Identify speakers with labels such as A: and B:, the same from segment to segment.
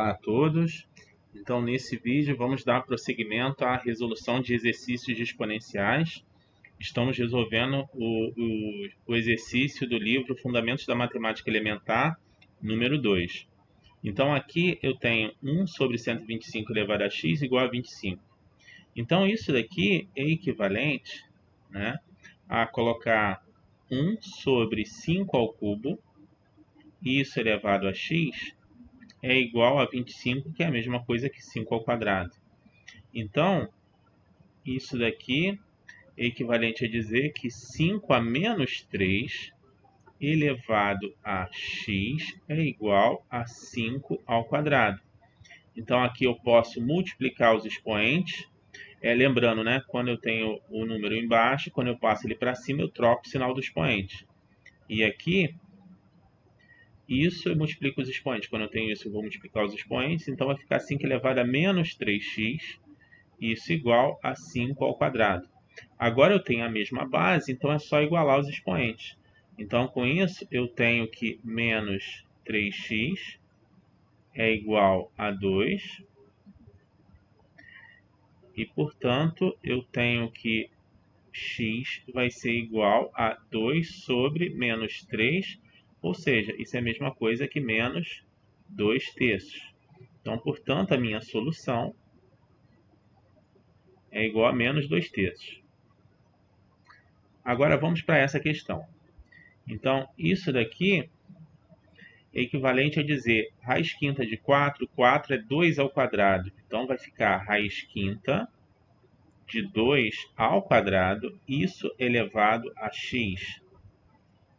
A: Olá a todos. Então, nesse vídeo, vamos dar prosseguimento à resolução de exercícios exponenciais. Estamos resolvendo o exercício do livro Fundamentos da Matemática Elementar, número 2. Então, aqui eu tenho 1 sobre 125 elevado a x igual a 25. Então, isso daqui é equivalente, né, a colocar 1 sobre 5 ao cubo, isso elevado a x, é igual a 25, que é a mesma coisa que 5 ao quadrado. Então, isso daqui é equivalente a dizer que 5 a menos 3 elevado a x é igual a 5 ao quadrado. Então, aqui eu posso multiplicar os expoentes. Lembrando, né, quando eu tenho o número embaixo, quando eu passo ele para cima, eu troco o sinal do expoente. E aqui, isso eu multiplico os expoentes. Quando eu tenho isso, eu vou multiplicar os expoentes. Então, vai ficar 5 elevado a menos 3x, isso igual a 5 ao quadrado. Agora eu tenho a mesma base, então é só igualar os expoentes. Então, com isso, eu tenho que menos 3x é igual a 2. E, portanto, eu tenho que x vai ser igual a 2 sobre menos 3, ou seja, isso é a mesma coisa que menos 2 terços. Então, portanto, a minha solução é igual a menos 2 terços. Agora, vamos para essa questão. Então, isso daqui é equivalente a dizer raiz quinta de 4, 4 é 2 ao quadrado. Então, vai ficar raiz quinta de 2 ao quadrado, isso elevado a x,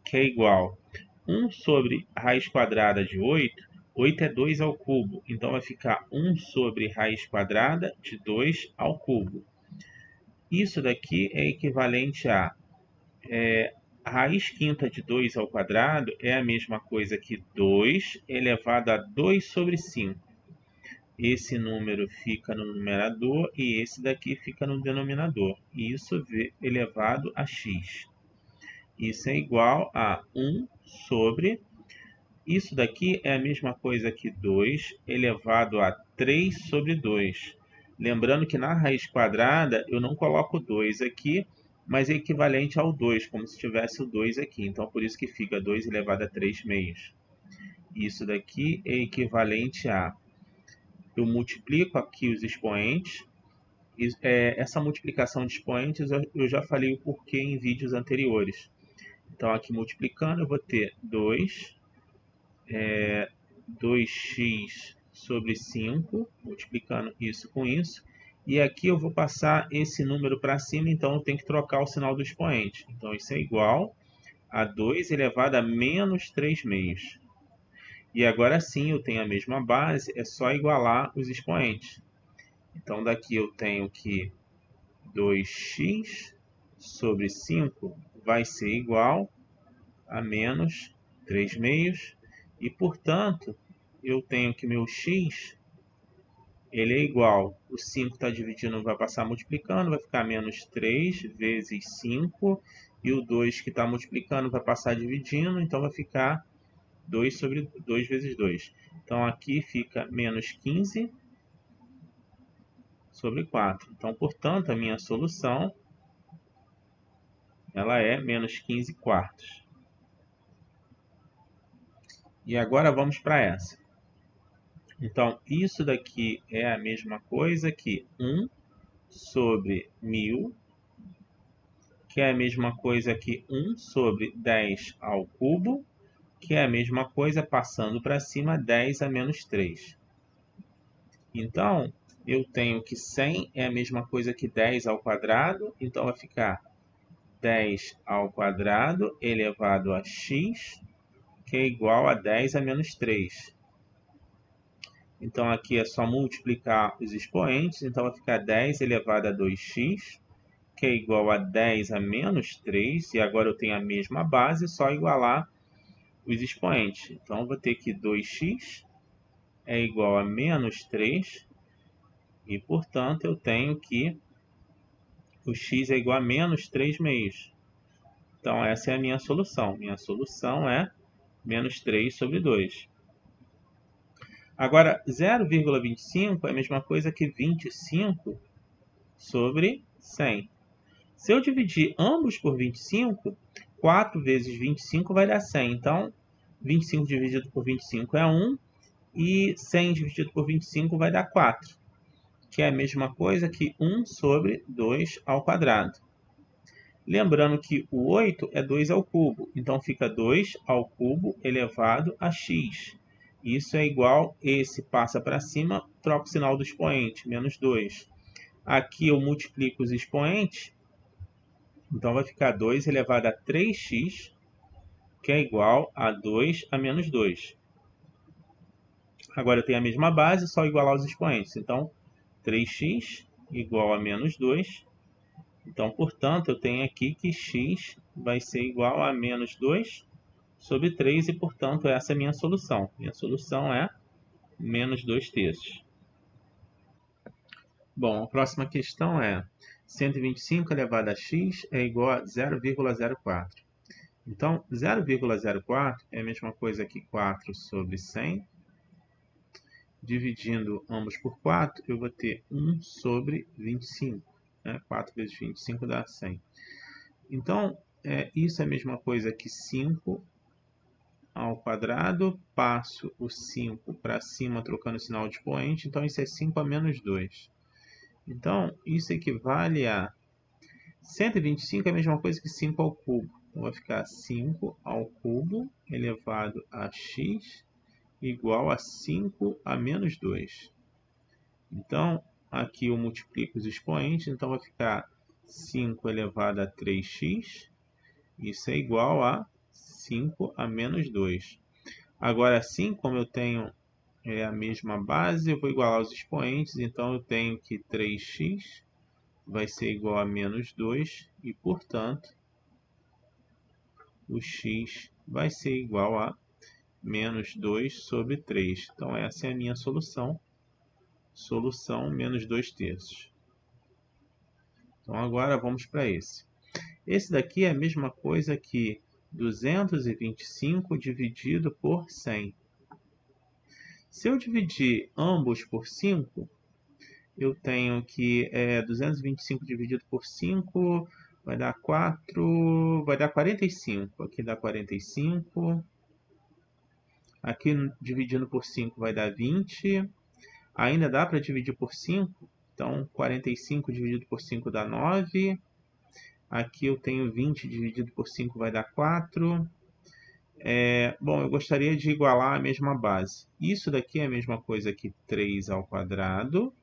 A: que é igual a 1 sobre raiz quadrada de 8. 8 é 2 ao cubo, então vai ficar 1 sobre raiz quadrada de 2 ao cubo. Isso daqui é equivalente a raiz quinta de 2 ao quadrado é a mesma coisa que 2 elevado a 2 sobre 5. Esse número fica no numerador e esse daqui fica no denominador. Isso elevado a x. Isso é igual a 1 sobre... Isso daqui é a mesma coisa que 2 elevado a 3 sobre 2. Lembrando que na raiz quadrada eu não coloco 2 aqui, mas é equivalente ao 2, como se tivesse o 2 aqui. Então, por isso que fica 2 elevado a 3 meios. Isso daqui é equivalente a... Eu multiplico aqui os expoentes. Essa multiplicação de expoentes eu já falei o porquê em vídeos anteriores. Então, aqui multiplicando, eu vou ter 2x sobre 5, multiplicando isso com isso. E aqui eu vou passar esse número para cima, então eu tenho que trocar o sinal do expoente. Então, isso é igual a 2 elevado a menos 3 meios. E agora sim eu tenho a mesma base, é só igualar os expoentes. Então, daqui eu tenho que 2x sobre 5 vai ser igual a menos 3 meios. E, portanto, eu tenho que meu x ele é igual, o 5 está dividindo, vai passar multiplicando, vai ficar menos 3 vezes 5. E o 2 que está multiplicando vai passar dividindo, então vai ficar 2 sobre 2 vezes 2. Então, aqui fica menos 15 sobre 4. Então, portanto, a minha solução ela é menos 15 quartos. E agora vamos para essa. Então, isso daqui é a mesma coisa que 1 sobre 1000, que é a mesma coisa que 1 sobre 10 ao cubo, que é a mesma coisa, passando para cima, 10 a menos 3. Então, eu tenho que 100 é a mesma coisa que 10 ao quadrado, então vai ficar 10 ao quadrado elevado a x, que é igual a 10 a menos 3. Então, aqui é só multiplicar os expoentes. Então, vai ficar 10 elevado a 2x, que é igual a 10 a menos 3. E agora eu tenho a mesma base, só igualar os expoentes. Então, eu vou ter que 2x é igual a menos 3. E, portanto, eu tenho que o x é igual a menos 3 meios. Então, essa é a minha solução. Minha solução é menos 3 sobre 2. Agora, 0,25 é a mesma coisa que 25 sobre 100. Se eu dividir ambos por 25, 4 vezes 25 vai dar 100. Então, 25 dividido por 25 é 1 e 100 dividido por 25 vai dar 4, que é a mesma coisa que 1 sobre 2 ao quadrado. Lembrando que o 8 é 2 ao cubo, então fica 2 ao cubo elevado a x. Isso é igual, esse passa para cima, troca o sinal do expoente, menos 2. Aqui eu multiplico os expoentes, então vai ficar 2 elevado a 3x, que é igual a 2 a menos 2. Agora eu tenho a mesma base, só igualar os expoentes. Então, 3x igual a menos 2. Então, portanto, eu tenho aqui que x vai ser igual a menos 2 sobre 3 e, portanto, essa é a minha solução. Minha solução é menos 2/3. Bom, a próxima questão é 125 elevado a x é igual a 0,04. Então, 0,04 é a mesma coisa que 4 sobre 100. Dividindo ambos por 4, eu vou ter 1 sobre 25. 4 vezes 25 dá 100. Então, isso é a mesma coisa que 5 ao quadrado. Passo o 5 para cima, trocando o sinal de expoente. Então, isso é 5 a menos 2. Então, isso equivale a 125 é a mesma coisa que 5 ao cubo. Então, vai ficar 5 ao cubo elevado a x igual a 5 a menos 2. Então, aqui eu multiplico os expoentes, então vai ficar 5 elevado a 3x. Isso é igual a 5 a menos 2. Agora, assim como eu tenho a mesma base, eu vou igualar os expoentes, então eu tenho que 3x vai ser igual a menos 2 e, portanto, o x vai ser igual a menos 2 sobre 3. Então, essa é a minha solução. Solução menos 2/3. Então, agora vamos para esse. Esse daqui é a mesma coisa que 225 dividido por 100. Se eu dividir ambos por 5, eu tenho que 225 dividido por 5 vai dar 4, vai dar 45. Aqui dá 45. Aqui dividindo por 5 vai dar 20. Ainda dá para dividir por 5. Então, 45 dividido por 5 dá 9. Aqui eu tenho 20 dividido por 5 vai dar 4. Bom, eu gostaria de igualar a mesma base. Isso daqui é a mesma coisa que 3 ao quadrado.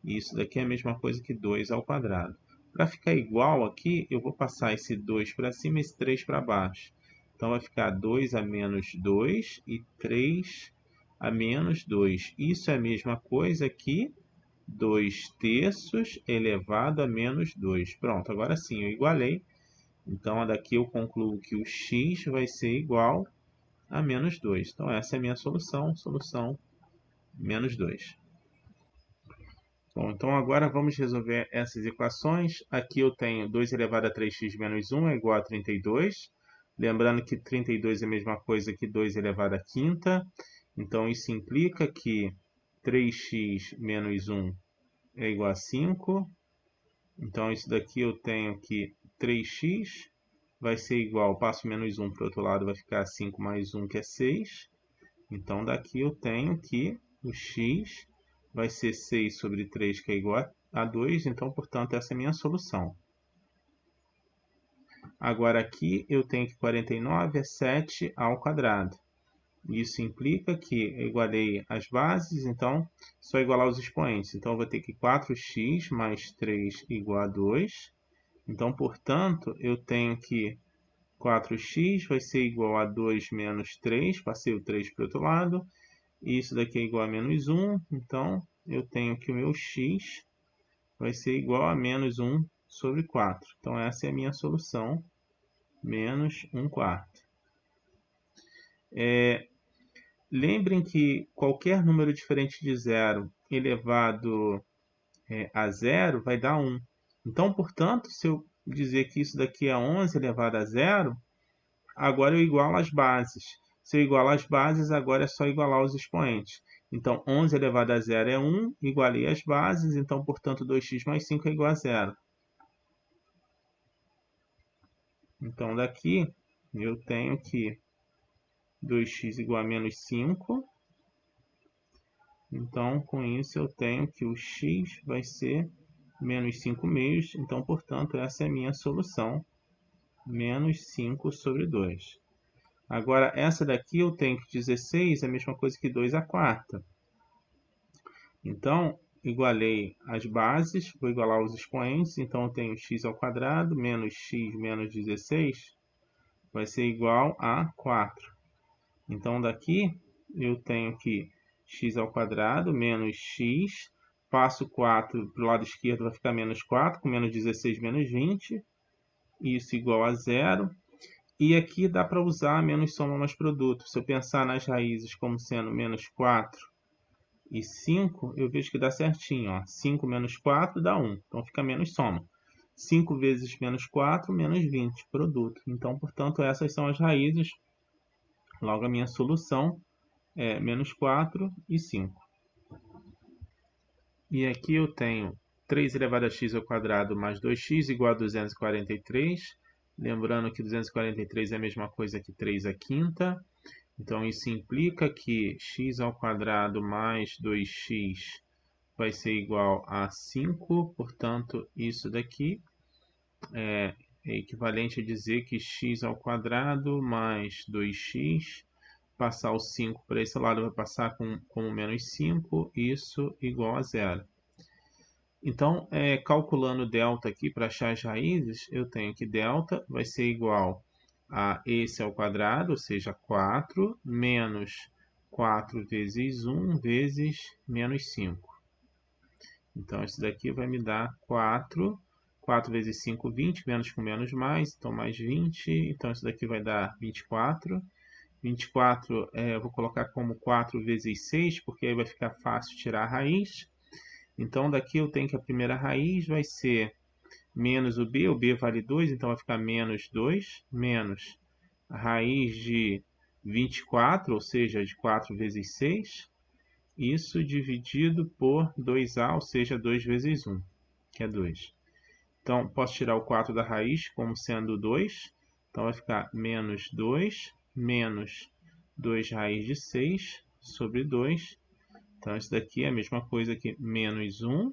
A: E isso daqui é a mesma coisa que 2 ao quadrado. Para ficar igual aqui, eu vou passar esse 2 para cima e esse 3 para baixo. Então, vai ficar 2 a menos 2 e 3 a menos 2. Isso é a mesma coisa que 2/3 elevado a menos 2. Pronto, agora sim, eu igualei. Então, daqui eu concluo que o x vai ser igual a menos 2. Então, essa é a minha solução. Solução menos 2. Bom, então agora vamos resolver essas equações. Aqui eu tenho 2 elevado a 3x menos 1 é igual a 32. Lembrando que 32 é a mesma coisa que 2 elevado a quinta. Então, isso implica que 3x menos 1 é igual a 5. Então, isso daqui eu tenho que 3x vai ser igual, passo menos 1 para o outro lado, vai ficar 5 mais 1, que é 6. Então, daqui eu tenho que o x vai ser 6 sobre 3, que é igual a 2. Então, portanto, essa é a minha solução. Agora, aqui eu tenho que 49 é 7 ao quadrado. Isso implica que eu igualei as bases, então só igualar os expoentes. Então, eu vou ter que 4x mais 3 igual a 2. Então, portanto, eu tenho que 4x vai ser igual a 2 menos 3. Passei o 3 para o outro lado. E isso daqui é igual a menos 1. Então, eu tenho que o meu x vai ser igual a menos 1 sobre 4. Então, essa é a minha solução, menos 1/4. Lembrem que qualquer número diferente de 0 elevado a 0 vai dar 1. Então, portanto, se eu dizer que isso daqui é 11 elevado a 0, agora eu igualo as bases. Se eu igualar as bases, agora é só igualar os expoentes. Então, 11 elevado a 0 é 1, igualei as bases, então, portanto, 2x mais 5 é igual a 0. Então, daqui, eu tenho que 2x igual a menos 5. Então, com isso, eu tenho que o x vai ser menos 5 meios. Então, portanto, essa é a minha solução, menos 5 sobre 2. Agora, essa daqui eu tenho que 16 é a mesma coisa que 2 à quarta. Então, igualei as bases, vou igualar os expoentes. Então, eu tenho x ao quadrado menos x menos 16 vai ser igual a 4. Então, daqui eu tenho que x ao quadrado menos x, passo 4 para o lado esquerdo, vai ficar menos 4, com menos 16 menos 20, isso igual a 0. E aqui dá para usar menos soma mais produto. Se eu pensar nas raízes como sendo menos 4 e 5, eu vejo que dá certinho. Ó. 5 menos 4 dá 1, então fica menos soma. 5 vezes menos 4, menos 20, produto. Então, portanto, essas são as raízes. Logo, a minha solução é menos 4 e 5. E aqui eu tenho 3 elevado a x ao quadrado mais 2x igual a 243. Lembrando que 243 é a mesma coisa que 3 à quinta. Então, isso implica que x ao quadrado mais 2x vai ser igual a 5. Portanto, isso daqui é equivalente a dizer que x ao quadrado mais 2x, passar o 5 para esse lado vai passar como menos 5, isso igual a 0. Então, calculando delta aqui para achar as raízes, eu tenho que delta vai ser igual a esse ao quadrado, ou seja, 4, menos 4 vezes 1 vezes menos 5. Então, isso daqui vai me dar 4. 4 vezes 5, 20, menos com menos mais, então mais 20. Então, isso daqui vai dar 24. 24 eu vou colocar como 4 vezes 6, porque aí vai ficar fácil tirar a raiz. Então, daqui eu tenho que a primeira raiz vai ser menos o b vale 2, então vai ficar menos 2, menos a raiz de 24, ou seja, de 4 vezes 6, isso dividido por 2a, ou seja, 2 vezes 1, que é 2. Então, posso tirar o 4 da raiz como sendo 2, então vai ficar menos 2, menos 2 raiz de 6 sobre 2. Então, isso daqui é a mesma coisa que menos 1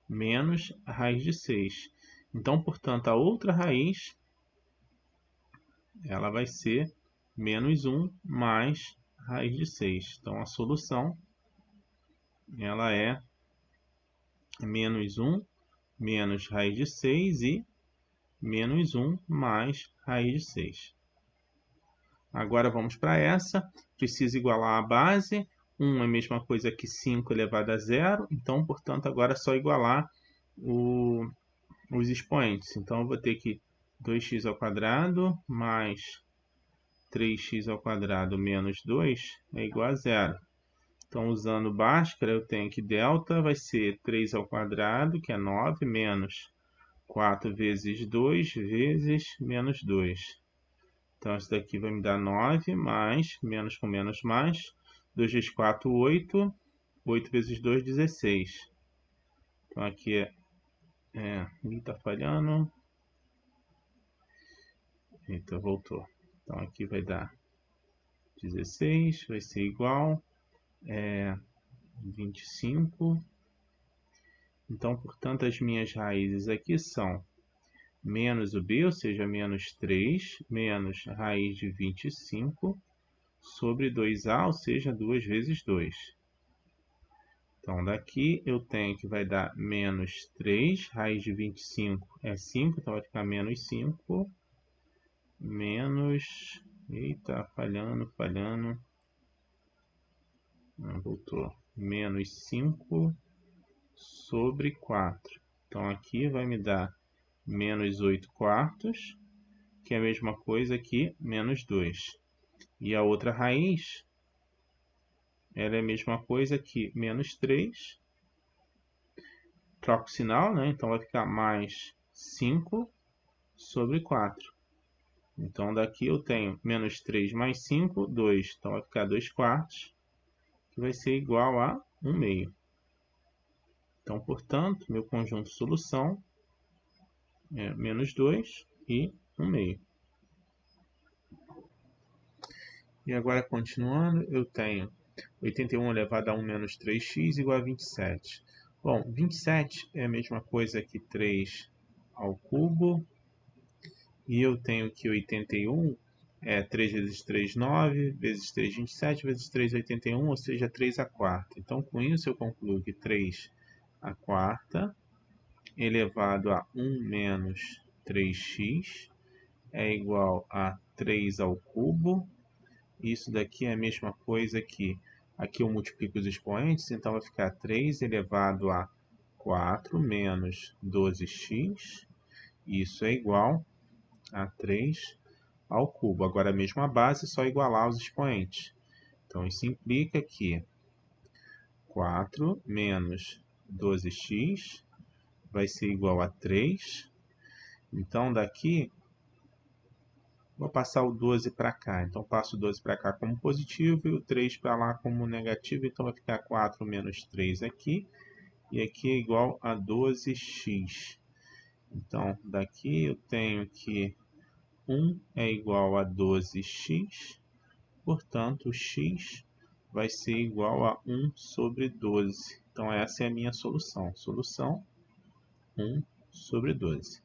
A: menos a raiz de 6. Então, portanto, a outra raiz ela vai ser menos 1 mais a raiz de 6. Então, a solução ela é menos 1 menos raiz de 6 e menos 1 mais raiz de 6. Agora vamos para essa. Preciso igualar a base. 1 é a mesma coisa que 5 elevado a 0. Então, portanto, agora é só igualar os expoentes. Então, eu vou ter que 2x ao quadrado mais 3x ao quadrado menos 2 é igual a 0. Então, usando Bhaskara, eu tenho que delta vai ser 3 ao quadrado, que é 9, menos 4 vezes 2 vezes menos 2. Então, isso daqui vai me dar 9, mais, menos com menos mais, 2 vezes 4, 8, 8 vezes 2, 16. Então, aqui está falhando. Eita, voltou. Então, aqui vai dar 16, vai ser igual a 25. Então, portanto, as minhas raízes aqui são menos o b, ou seja, menos 3, menos a raiz de 25, sobre 2a, ou seja, 2 vezes 2. Então, daqui eu tenho que vai dar menos 3, raiz de 25 é 5, então vai ficar menos 5, menos... Eita, falhando. Voltou. Menos 5 sobre 4. Então, aqui vai me dar menos 8 quartos, que é a mesma coisa que menos 2. E a outra raiz, ela é a mesma coisa que menos 3. Troco o sinal, né? Então vai ficar mais 5 sobre 4. Então, daqui eu tenho menos 3 mais 5, 2. Então, vai ficar 2 quartos, que vai ser igual a 1 meio. Então, portanto, meu conjunto solução é menos 2 e 1 meio. E agora, continuando, eu tenho 81 elevado a 1 menos 3x igual a 27. Bom, 27 é a mesma coisa que 3 ao cubo. E eu tenho que 81 é 3 vezes 3, 9, vezes 3, 27, vezes 3, 81, ou seja, 3 à quarta. Então, com isso, eu concluo que 3 à quarta elevado a 1 menos 3x é igual a 3 ao cubo. Isso daqui é a mesma coisa que aqui eu multiplico os expoentes, então vai ficar 3 elevado a 4 menos 12x. Isso é igual a 3 ao cubo. Agora a mesma base, só igualar os expoentes. Então isso implica que 4 menos 12x vai ser igual a 3. Então daqui vou passar o 12 para cá. Então passo o 12 para cá como positivo e o 3 para lá como negativo. Então vai ficar 4 menos 3 aqui. E aqui é igual a 12x. Então daqui eu tenho que 1 é igual a 12x. Portanto, x vai ser igual a 1 sobre 12. Então, essa é a minha solução. Solução 1 sobre 12.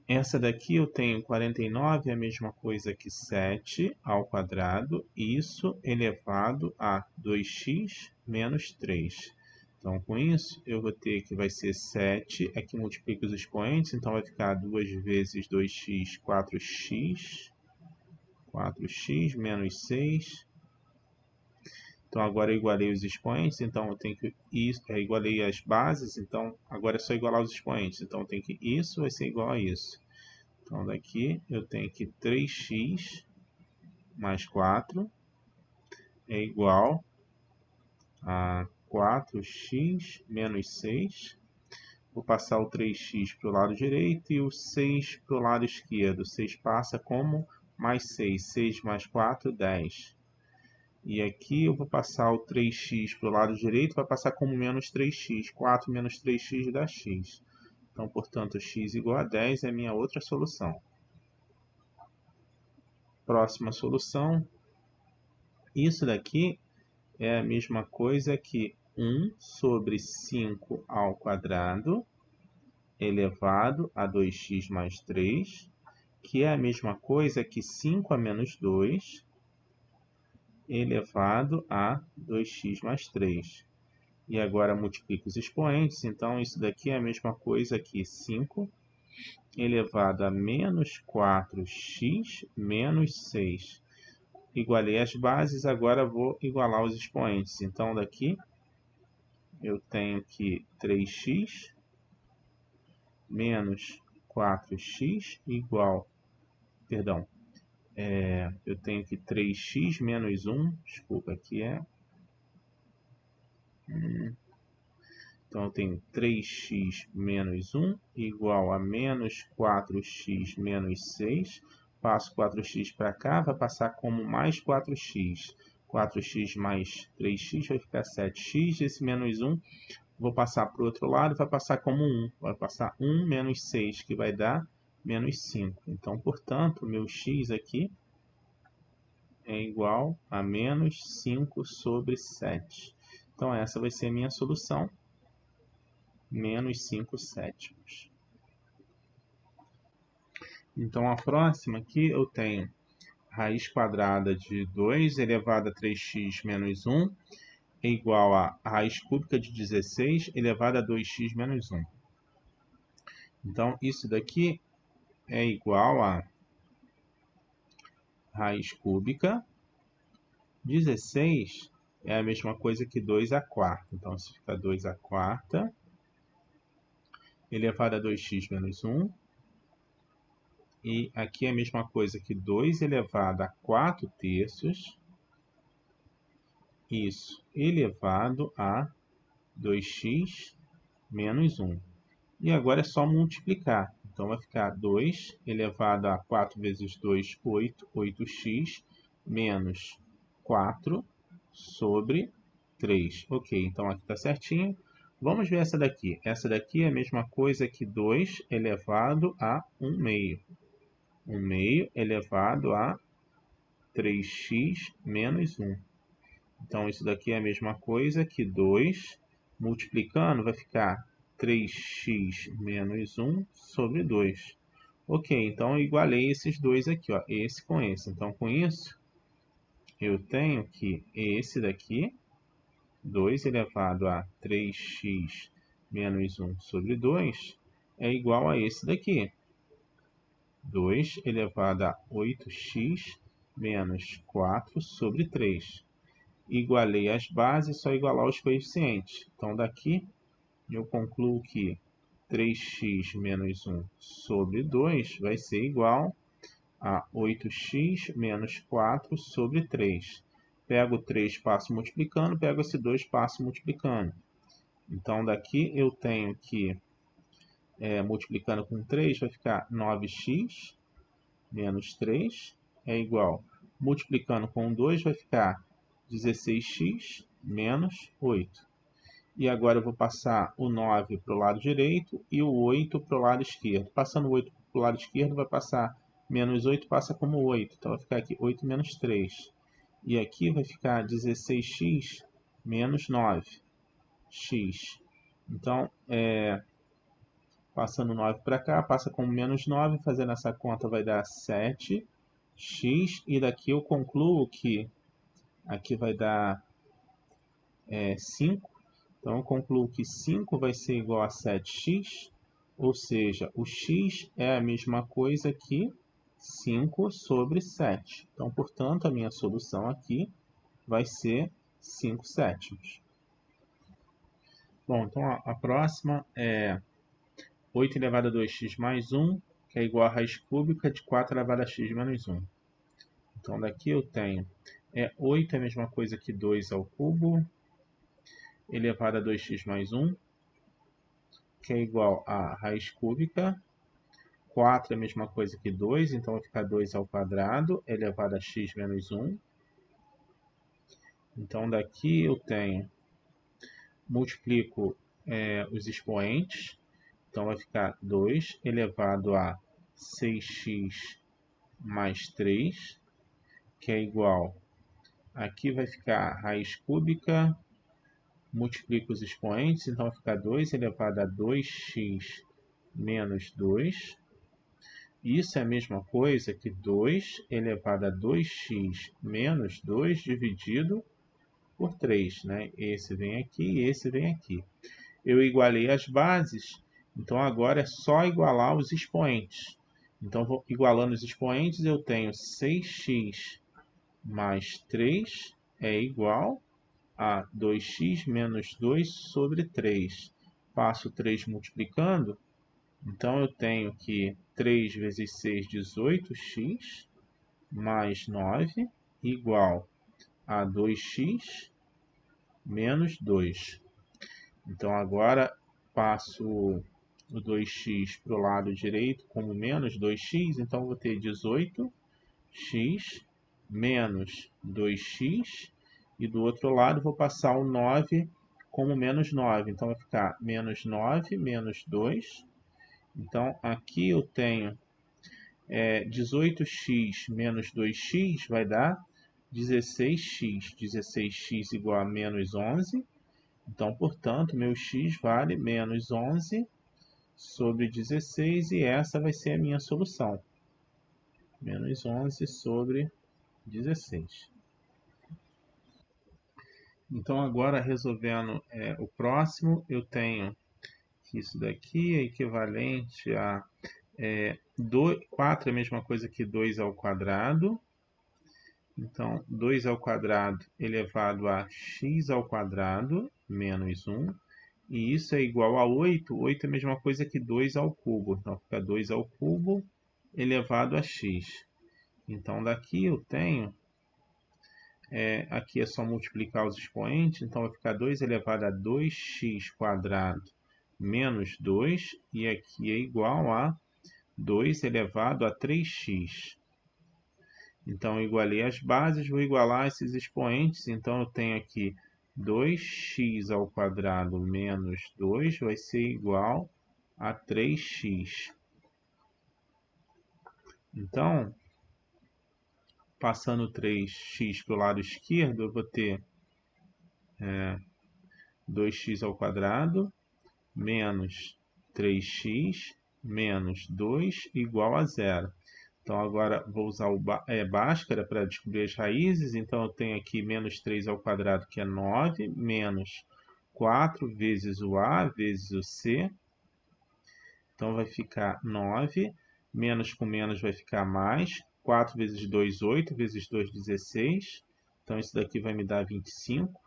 A: Essa daqui eu tenho 49, é a mesma coisa que 7 ao quadrado, isso elevado a 2x menos 3. Então, com isso, eu vou ter que vai ser 7, aqui multiplica os expoentes, então vai ficar 2 vezes 2x, 4x. 4x menos 6. Então, agora eu igualei os expoentes, então eu tenho que igualei as bases, então agora é só igualar os expoentes. Então, eu tenho que isso vai ser igual a isso. Então, daqui eu tenho que 3x mais 4 é igual a 4x menos 6. Vou passar o 3x para o lado direito e o 6 para o lado esquerdo. 6 passa como mais 6. 6 mais 4, 10. E aqui eu vou passar o 3x para o lado direito, vai passar como menos 3x. 4 menos 3x dá x. Então, portanto, x igual a 10 é a minha outra solução. Próxima solução. Isso daqui é a mesma coisa que 1 sobre 5 ao quadrado elevado a 2x mais 3, que é a mesma coisa que 5 a menos 2 elevado a 2x mais 3. E agora multiplico os expoentes, então isso daqui é a mesma coisa que 5 elevado a menos 4x menos 6. Igualei as bases, agora vou igualar os expoentes. Então daqui eu tenho que 3x menos 4x igual, perdão, eu tenho que 3x menos 1, desculpa, aqui é... Então, eu tenho 3x menos 1 igual a menos 4x menos 6. Passo 4x para cá, vai passar como mais 4x. 4x mais 3x vai ficar 7x. Esse menos 1, vou passar para o outro lado, vai passar como 1. Vai passar 1 menos 6, que vai dar menos 5. Então, portanto, meu x aqui é igual a menos 5 sobre 7. Então, essa vai ser a minha solução. Menos 5 sétimos. Então, a próxima aqui eu tenho raiz quadrada de 2 elevado a 3x menos 1 é igual a raiz cúbica de 16 elevado a 2x menos 1. Então, isso daqui é igual a raiz cúbica. 16 é a mesma coisa que 2 à quarta. Então, isso fica 2 à quarta elevado a 2x menos 1. E aqui é a mesma coisa que 2 elevado a 4 terços. Isso elevado a 2x menos 1. E agora é só multiplicar. Então, vai ficar 2 elevado a 4 vezes 2, 8. 8x menos 4 sobre 3. Ok, então aqui está certinho. Vamos ver essa daqui. Essa daqui é a mesma coisa que 2 elevado a 1 meio. 1 meio elevado a 3x menos 1. Então, isso daqui é a mesma coisa que 2 multiplicando vai ficar 3x menos 1 sobre 2. Ok, então eu igualei esses dois aqui, ó, esse com esse. Então, com isso, eu tenho que esse daqui, 2 elevado a 3x menos 1 sobre 2, é igual a esse daqui, 2 elevado a 8x menos 4 sobre 3. Igualei as bases, só igualar os coeficientes. Então, daqui eu concluo que 3x menos 1 sobre 2 vai ser igual a 8x menos 4 sobre 3. Pego 3, passo multiplicando, pego esse 2, passo multiplicando. Então, daqui eu tenho que, multiplicando com 3, vai ficar 9x menos 3 é igual. Multiplicando com 2, vai ficar 16x menos 8. E agora eu vou passar o 9 para o lado direito e o 8 para o lado esquerdo. Passando o 8 para o lado esquerdo, vai passar menos 8, passa como 8. Então, vai ficar aqui 8 menos 3. E aqui vai ficar 16x menos 9x. Então, passando 9 para cá, passa como menos 9. Fazendo essa conta vai dar 7x. E daqui eu concluo que aqui vai dar 5. Então, eu concluo que 5 vai ser igual a 7x, ou seja, o x é a mesma coisa que 5 sobre 7. Então, portanto, a minha solução aqui vai ser 5 sétimos. Bom, então a próxima é 8 elevado a 2x mais 1, que é igual a raiz cúbica de 4 elevado a x menos 1. Então, daqui eu tenho 8 é a mesma coisa que 2 ao cubo, elevado a 2x mais 1, que é igual a raiz cúbica. 4 é a mesma coisa que 2, então vai ficar 2 ao quadrado elevado a x menos 1. Então, daqui eu tenho, multiplico os expoentes, então vai ficar 2 elevado a 6x mais 3, que é igual, aqui vai ficar raiz cúbica, multiplico os expoentes, então vai ficar 2 elevado a 2x menos 2. Isso é a mesma coisa que 2 elevado a 2x menos 2 dividido por 3. Né? Esse vem aqui e esse vem aqui. Eu igualei as bases, então agora é só igualar os expoentes. Então, vou igualando os expoentes, eu tenho 6x mais 3 é igual a 2x menos 2 sobre 3. Passo 3 multiplicando, então eu tenho que 3 vezes 6, 18x, mais 9, igual a 2x menos 2. Então agora passo o 2x para o lado direito como menos 2x, então vou ter 18x menos 2x, e do outro lado vou passar o 9 como menos 9, então vai ficar menos 9 menos 2. Então, aqui eu tenho 18x menos 2x vai dar 16x. 16x igual a menos 11. Então, portanto, meu x vale menos 11 sobre 16 e essa vai ser a minha solução. Menos 11 sobre 16. Então, agora resolvendo o próximo, eu tenho que isso daqui é equivalente a 4 é a mesma coisa que 2 ao quadrado. Então, 2 ao quadrado elevado a x ao quadrado menos 1. E isso é igual a 8. 8 é a mesma coisa que 2 ao cubo. Então, fica 2 ao cubo elevado a x. Então, daqui eu tenho, aqui é só multiplicar os expoentes. Então, vai ficar 2 elevado a 2x quadrado menos 2. E aqui é igual a 2 elevado a 3x. Então, eu igualei as bases, vou igualar esses expoentes. Então, eu tenho aqui 2x ao quadrado menos 2 vai ser igual a 3x. Então, passando 3x para o lado esquerdo, eu vou ter 2x ao quadrado menos 3x menos 2 igual a zero. Então, agora vou usar o Bhaskara para descobrir as raízes. Então, eu tenho aqui menos 3 ao quadrado, que é 9, menos 4 vezes o A vezes o C. Então, vai ficar 9, menos com menos vai ficar mais. 4 vezes 2, 8, vezes 2, 16. Então, isso daqui vai me dar 25.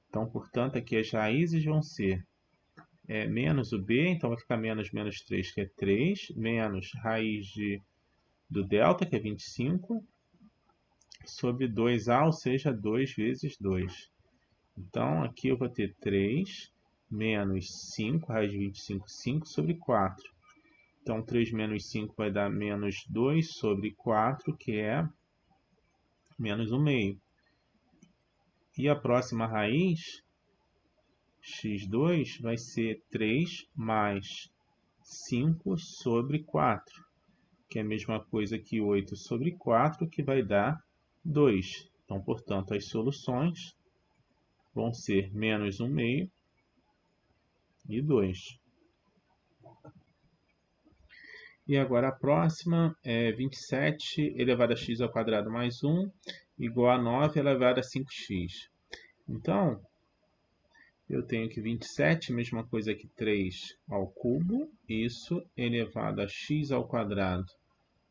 A: Então, portanto, aqui as raízes vão ser menos o B, então vai ficar menos 3, que é 3, menos raiz do delta, que é 25, sobre 2A, ou seja, 2 vezes 2. Então, aqui eu vou ter 3 menos 5, raiz de 25, 5 sobre 4. Então, 3 menos 5 vai dar menos 2 sobre 4, que é menos 1/2. E a próxima raiz, x2, vai ser 3 mais 5 sobre 4, que é a mesma coisa que 8 sobre 4, que vai dar 2. Então, portanto, as soluções vão ser menos 1/2 e 2. E agora a próxima é 27 elevado a x ao quadrado mais 1 igual a 9 elevado a 5x. Então, eu tenho que 27, mesma coisa que 3 ao cubo, isso elevado a x ao quadrado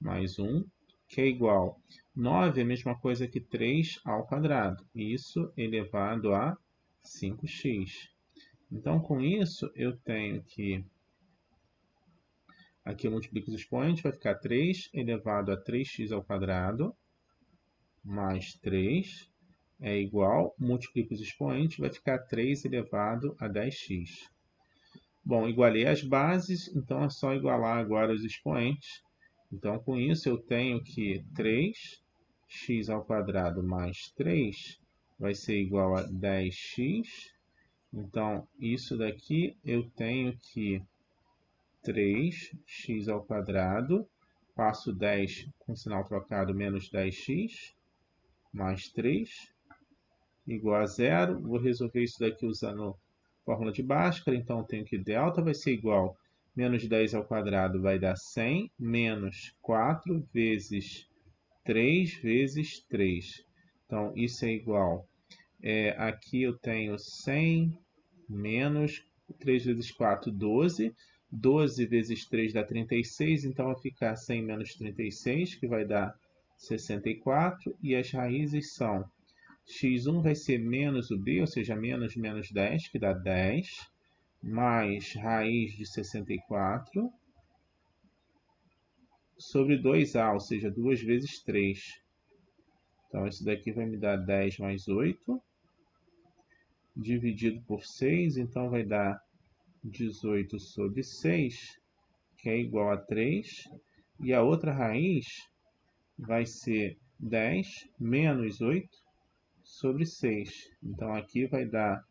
A: mais 1, que é igual 9 é a mesma coisa que 3 ao quadrado, isso elevado a 5x. Então, com isso, eu tenho que aqui eu multiplico os expoentes, vai ficar 3 elevado a 3x ao quadrado mais 3 é igual, multiplico os expoentes, vai ficar 3 elevado a 10x. Bom, igualei as bases, então é só igualar agora os expoentes. Então, com isso, eu tenho que 3x ao quadrado mais 3 vai ser igual a 10x. Então, isso daqui eu tenho que 3x ao quadrado, passo 10 com sinal trocado, menos 10x, mais 3, igual a zero. Vou resolver isso daqui usando fórmula de Bhaskara, então eu tenho que delta vai ser igual a menos 10 ao quadrado vai dar 100, menos 4 vezes 3 vezes 3. Então, isso é igual. Aqui eu tenho 100 menos 3 vezes 4, 12. 12 vezes 3 dá 36, então vai ficar 100 menos 36, que vai dar 64. E as raízes são x1 vai ser menos o b, ou seja, menos menos 10, que dá 10, mais raiz de 64, sobre 2a, ou seja, 2 vezes 3. Então, isso daqui vai me dar 10 mais 8, dividido por 6, então vai dar 18 sobre 6, que é igual a 3. E a outra raiz vai ser 10 menos 8 sobre 6. Então, aqui vai dar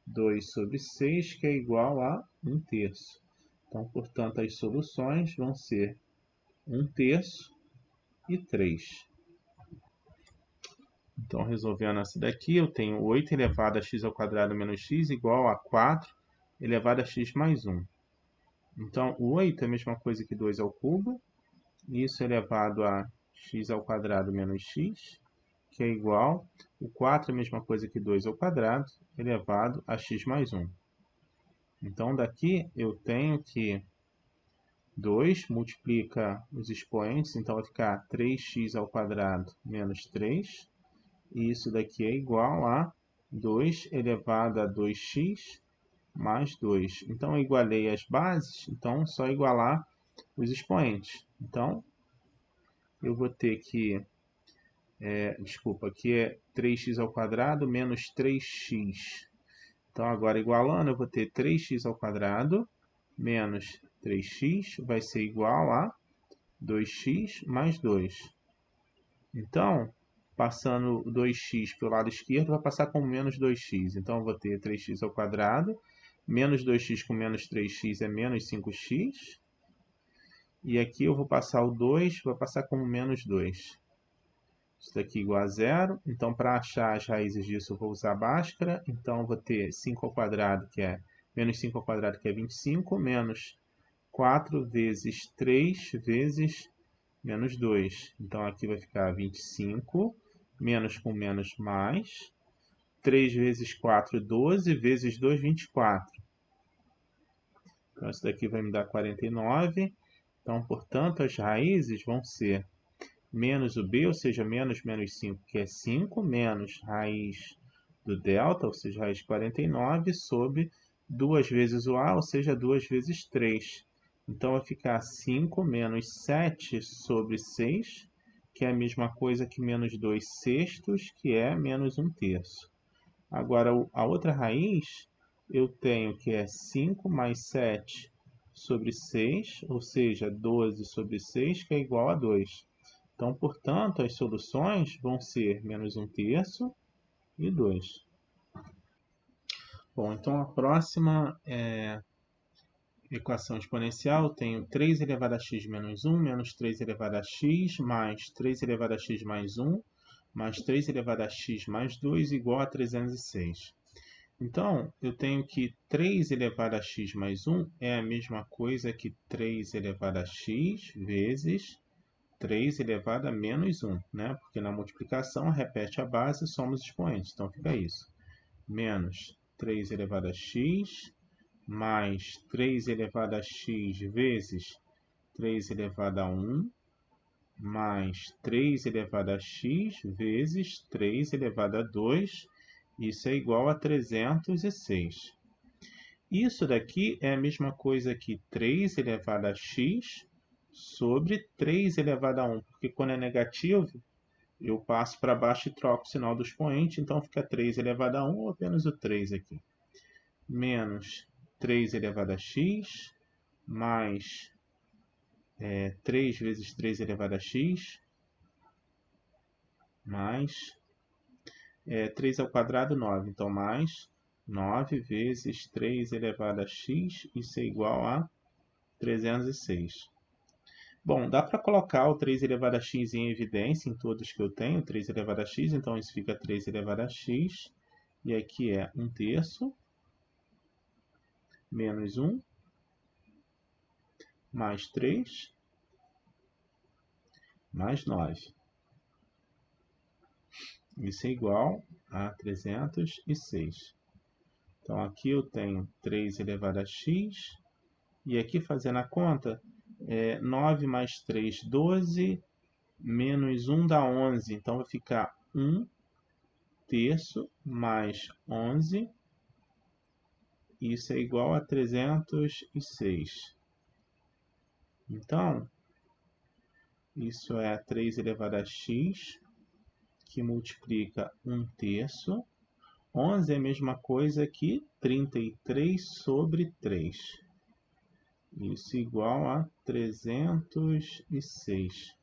A: 2 sobre 6, que é igual a 1/3. Então, portanto, as soluções vão ser 1/3 e 3. Então, resolvendo essa daqui, eu tenho 8 elevado a x ao quadrado menos x igual a 4 elevado a x mais 1. Então, o 8 é a mesma coisa que 2 ao cubo, isso elevado a x ao quadrado menos x, que é igual, o 4 é a mesma coisa que 2 ao quadrado, elevado a x mais 1. Então, daqui eu tenho que 2 multiplica os expoentes, então vai ficar 3x ao quadrado menos 3, e isso daqui é igual a 2 elevado a 2x mais 2. Então, eu igualei as bases, então só igualar os expoentes. Então, eu vou ter que, aqui é 3x ao quadrado menos 3x. Então, agora igualando, eu vou ter 3x ao quadrado menos 3x vai ser igual a 2x mais 2. Então, passando o 2x para o lado esquerdo, vai passar como menos 2x. Então, eu vou ter 3x ao quadrado. Menos 2x com menos 3x é menos 5x. E aqui eu vou passar o 2, vai passar como menos 2. Isso daqui igual a zero. Então, para achar as raízes disso, eu vou usar a Bhaskara. Então, eu vou ter 5 ao quadrado, que é menos 5 ao quadrado, que é 25, menos 4 vezes 3 vezes menos 2. Então, aqui vai ficar 25, menos com menos mais. 3 vezes 4, 12, vezes 2, 24. Então, isso daqui vai me dar 49. Então, portanto, as raízes vão ser menos o b, ou seja, menos menos 5, que é 5, menos raiz do delta, ou seja, raiz de 49, sobre 2 vezes o a, ou seja, 2 vezes 3. Então, vai ficar 5 menos 7 sobre 6, que é a mesma coisa que menos 2 sextos, que é menos 1 terço. Agora, a outra raiz, eu tenho que é 5 mais 7 sobre 6, ou seja, 12 sobre 6, que é igual a 2. Então, portanto, as soluções vão ser menos 1 terço e 2. Bom, então a próxima equação exponencial, eu tenho 3 elevado a x menos 1, menos 3 elevado a x, mais 3 elevado a x mais 1, mais 3 elevado a x mais 2, igual a 306. Então, eu tenho que 3 elevado a x mais 1 é a mesma coisa que 3 elevado a x vezes 3 elevado a menos 1, né? Porque na multiplicação repete a base e soma os expoentes. Então, fica isso. Menos 3 elevado a x mais 3 elevado a x vezes 3 elevado a 1 mais 3 elevado a x vezes 3 elevado a 2. Isso é igual a 306. Isso daqui é a mesma coisa que 3 elevado a x sobre 3 elevado a 1, porque quando é negativo, eu passo para baixo e troco o sinal do expoente, então fica 3 elevado a 1, ou apenas o 3 aqui. Menos 3 elevado a x, mais 3 vezes 3 elevado a x, mais 3 ao quadrado, 9. Então, mais 9 vezes 3 elevado a x, isso é igual a 306. Bom, dá para colocar o 3 elevado a x em evidência em todos que eu tenho, 3 elevado a x, então isso fica 3 elevado a x, e aqui é 1 terço, menos 1, mais 3, mais 9. Isso é igual a 306. Então, aqui eu tenho 3 elevado a x, e aqui fazendo a conta, 9 mais 3, 12, menos 1 dá 11. Então, vai ficar 1 terço mais 11. Isso é igual a 306. Então, isso é 3 elevado a x, que multiplica 1 terço. 11 é a mesma coisa que 33 sobre 3. Isso igual a 306.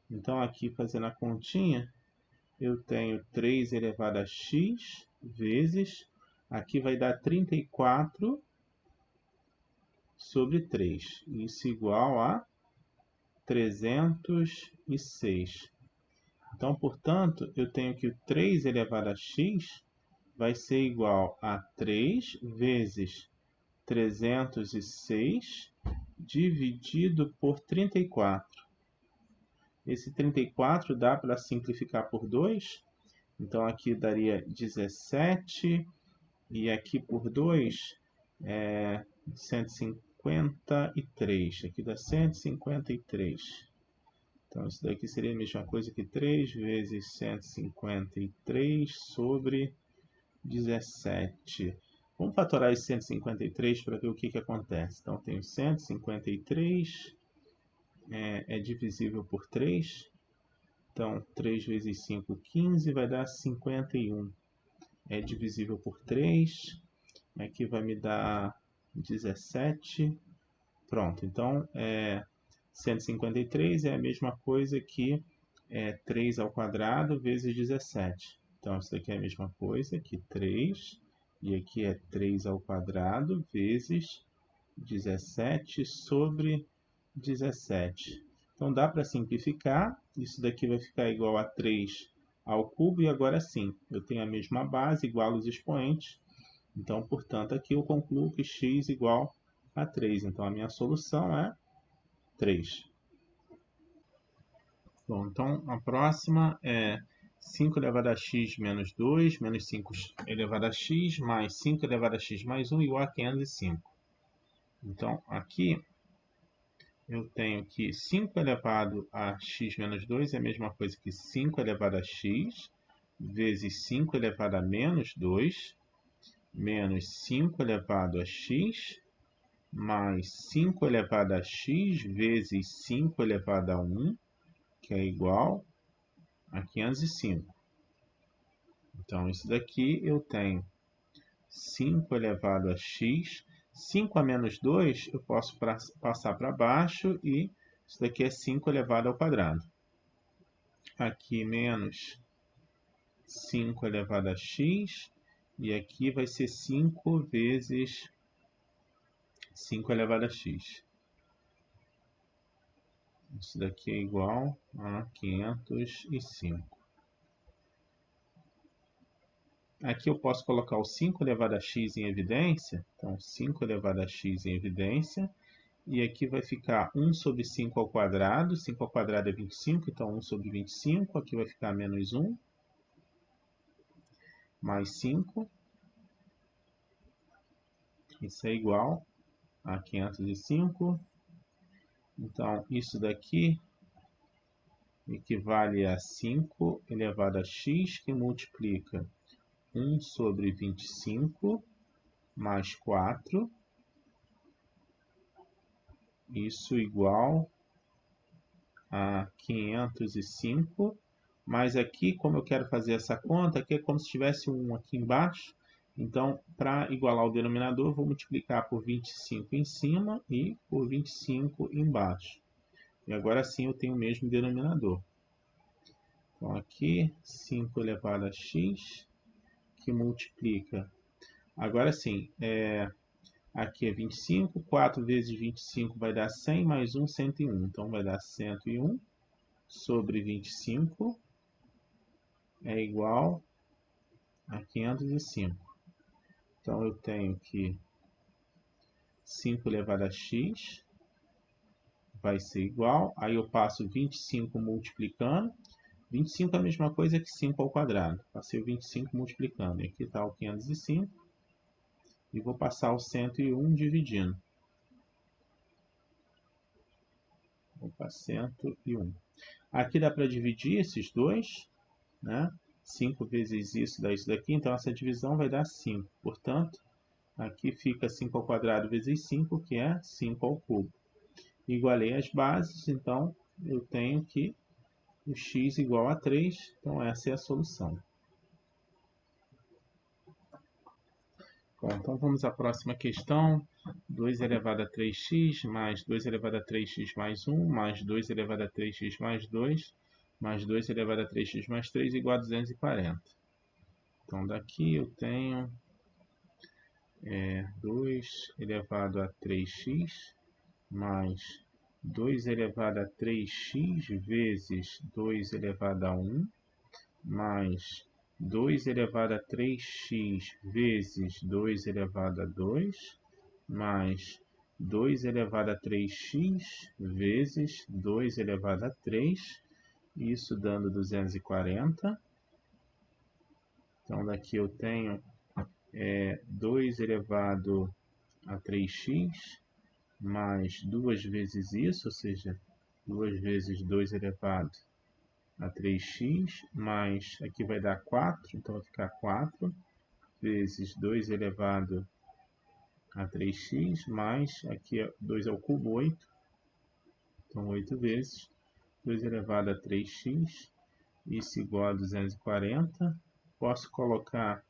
A: Então, aqui fazendo a continha, eu tenho 3 elevado a x vezes, aqui vai dar 34 sobre 3. Isso igual a 306. Então, portanto, eu tenho que o 3 elevado a x vai ser igual a 3 vezes 306 dividido por 34. Esse 34 dá para simplificar por 2. Então, aqui daria 17. E aqui por 2 é 153. Aqui dá 153. Então, isso daqui seria a mesma coisa que 3 vezes 153 sobre 17. Vamos fatorar esse 153 para ver o que acontece. Então, tenho 153 é divisível por 3. Então, 3 vezes 5, 15, vai dar 51. É divisível por 3. Aqui vai me dar 17. Pronto, então 153 é a mesma coisa que 3 ao quadrado vezes 17. Então, isso daqui é a mesma coisa que 3, e aqui é 3 ao quadrado vezes 17 sobre 17. Então, dá para simplificar. Isso daqui vai ficar igual a 3 ao cubo, e agora sim, eu tenho a mesma base, igual os expoentes. Então, portanto, aqui eu concluo que x igual a 3. Então, a minha solução é 3. Bom, então a próxima é 5 elevado a x menos 2, menos 5 elevado a x, mais 5 elevado a x mais 1, igual a 505. Então, aqui eu tenho que 5 elevado a x menos 2 é a mesma coisa que 5 elevado a x, vezes 5 elevado a menos 2, menos 5 elevado a x, mais 5 elevado a x, vezes 5 elevado a 1, que é igual a 505. Então, isso daqui eu tenho 5 elevado a x. 5 a menos 2 eu posso passar para baixo, e isso daqui é 5 elevado ao quadrado. Aqui menos 5 elevado a x, e aqui vai ser 5 vezes 5 elevado a x. Isso daqui é igual a 505. Aqui eu posso colocar o 5 elevado a x em evidência. Então, 5 elevado a x em evidência. E aqui vai ficar 1 sobre 5 ao quadrado. 5 ao quadrado é 25, então 1 sobre 25. Aqui vai ficar menos 1. Mais 5. Isso é igual a 505. Então, isso daqui equivale a 5 elevado a x, que multiplica 1 sobre 25 mais 4. Isso igual a 505. Mas aqui, como eu quero fazer essa conta, aqui é como se tivesse um aqui embaixo. Então, para igualar o denominador, eu vou multiplicar por 25 em cima e por 25 embaixo. E agora sim eu tenho o mesmo denominador. Então, aqui, 5 elevado a x, que multiplica. Agora sim, aqui é 25, 4 vezes 25 vai dar 100, mais 1, 101. Então, vai dar 101 sobre 25 é igual a 505. Então, eu tenho que 5 elevado a x vai ser igual. Aí eu passo 25 multiplicando. 25 é a mesma coisa que 5 ao quadrado. Passei o 25 multiplicando. E aqui está o 505. E vou passar o 101 dividindo. Opa, 101. Aqui dá para dividir esses dois, né? 5 vezes isso dá isso daqui. Então, essa divisão vai dar 5. Portanto, aqui fica 5 ao quadrado vezes 5, que é 5 ao cubo. Igualei as bases, então eu tenho que o x igual a 3. Então, essa é a solução. Bom, então vamos à próxima questão. 2 elevado a 3x mais 2 elevado a 3x mais 1 mais 2 elevado a 3x mais 2 mais 2 elevado a 3x mais 3 igual a 240. Então, daqui eu tenho 2 elevado a 3x mais 2 elevado a 3x vezes 2 elevado a 1 mais 2 elevado a 3x vezes 2 elevado a 2 mais 2 elevado a 3x vezes 2 elevado a 3, isso dando 240. Então, daqui eu tenho 2 elevado a 3x mais 2 vezes isso, ou seja, 2 vezes 2 elevado a 3x, mais aqui vai dar 4, então vai ficar 4 vezes 2 elevado a 3x, mais aqui 2 ao cubo, 8, então 8 vezes 2 elevado a 3x, isso igual a 240. Posso colocar